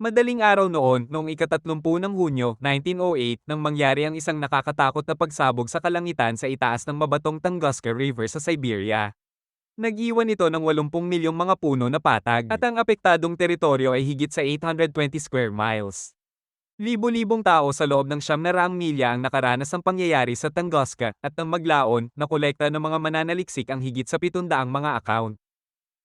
Madaling araw noon, noong ika-30 ng Hunyo, 1908, nang mangyari ang isang nakakatakot na pagsabog sa kalangitan sa itaas ng mabatong Tunguska River sa Siberia. Nag-iwan ito ng 80 milyong mga puno na patag, at ang apektadong teritoryo ay higit sa 820 square miles. Libo-libong tao sa loob ng 900 milya ang nakaranas ng pangyayari sa Tunguska, at nang maglaon, nakolekta ng mga mananaliksik ang higit sa 700 mga account.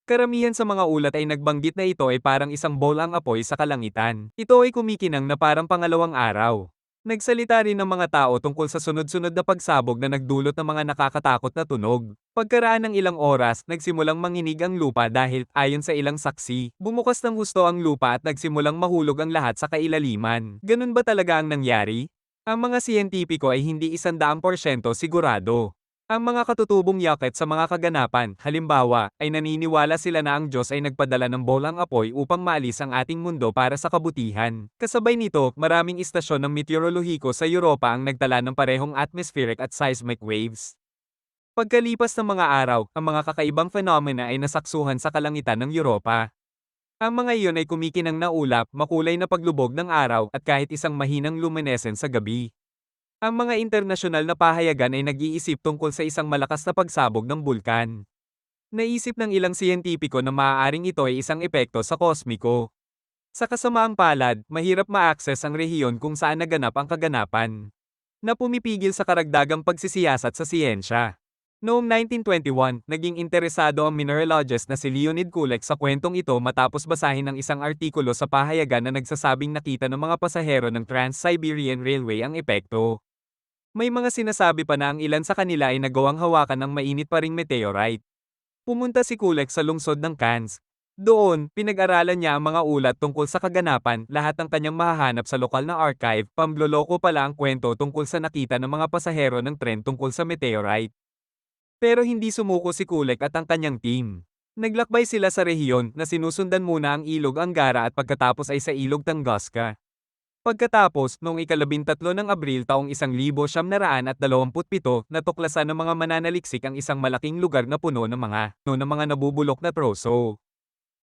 Karamihan sa mga ulat ay nagbanggit na ito ay parang isang bolang apoy sa kalangitan. Ito ay kumikinang na parang pangalawang araw. Nagsalita rin ng mga tao tungkol sa sunod-sunod na pagsabog na nagdulot ng mga nakakatakot na tunog. Pagkaraan ng ilang oras, nagsimulang manginig ang lupa dahil, ayon sa ilang saksi, bumukas ng husto ang lupa at nagsimulang mahulog ang lahat sa kailaliman. Ganun ba talaga ang nangyari? Ang mga siyentipiko ay hindi 100% sigurado. Ang mga katutubong yakit sa mga kaganapan, halimbawa, ay naniniwala sila na ang Diyos ay nagpadala ng bolang apoy upang maalis ang ating mundo para sa kabutihan. Kasabay nito, maraming istasyon ng meteorolohiko sa Europa ang nagtala ng parehong atmospheric at seismic waves. Pagkalipas ng mga araw, ang mga kakaibang phenomena ay nasaksuhan sa kalangitan ng Europa. Ang mga iyon ay kumikinang na ulap, makulay na paglubog ng araw, at kahit isang mahinang luminescence sa gabi. Ang mga internasyonal na pahayagan ay nag-iisip tungkol sa isang malakas na pagsabog ng bulkan. Naisip ng ilang siyentipiko na maaaring ito ay isang epekto sa kosmiko. Sa kasamaang palad, mahirap ma-access ang rehiyon kung saan naganap ang kaganapan, na pumipigil sa karagdagang pagsisiyasat sa siyensya. Noong 1921, naging interesado ang mineralogist na si Leonid Kulik sa kwentong ito matapos basahin ng isang artikulo sa pahayagan na nagsasabing nakita ng mga pasahero ng Trans-Siberian Railway ang epekto. May mga sinasabi pa na ang ilan sa kanila ay nagawang hawakan ng mainit pa ring meteorite. Pumunta si Kulik sa lungsod ng Kansk. Doon, pinag-aralan niya ang mga ulat tungkol sa kaganapan, lahat ng kanyang mahahanap sa lokal na archive, pamloloko pala ang kwento tungkol sa nakita ng mga pasahero ng tren tungkol sa meteorite. Pero hindi sumuko si Kulik at ang kanyang team. Naglakbay sila sa rehiyon na sinusundan muna ang ilog Angara at pagkatapos ay sa ilog Tunguska. Pagkatapos, noong ika-13 ng Abril taong 1927, natuklasan ng mga mananaliksik ang isang malaking lugar na puno ng mga nabubulok na troso.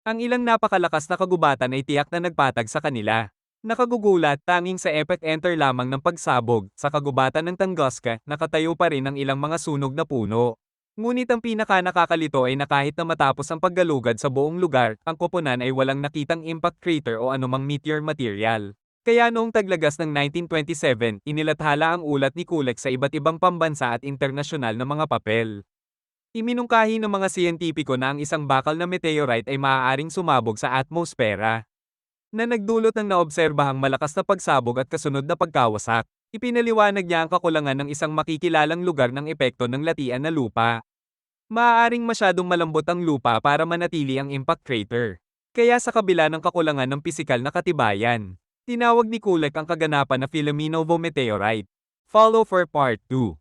Ang ilang napakalakas na kagubatan ay tiyak na nagpatag sa kanila. Nakagugulat, tanging sa epicenter lamang ng pagsabog, sa kagubatan ng Tunguska, nakatayo pa rin ang ilang mga sunog na puno. Ngunit ang pinaka-nakakalito ay na kahit na matapos ang paggalugad sa buong lugar, ang koponan ay walang nakitang impact crater o anumang meteor material. Kaya noong taglagas ng 1927, inilathala ang ulat ni Kulik sa iba't ibang pambansa at internasyonal na mga papel. Iminungkahi ng mga siyentipiko na ang isang bakal na meteorite ay maaaring sumabog sa atmosfera, na nagdulot ng naobserbahang malakas na pagsabog at kasunod na pagkawasak. Ipinaliwanag niya ang kakulangan ng isang makikilalang lugar ng epekto ng latian na lupa. Maaaring masyadong malambot ang lupa para manatili ang impact crater. Kaya sa kabila ng kakulangan ng pisikal na katibayan, tinawag ni Kulik ang kaganapan na Filomenovo meteorite. Follow for Part 2.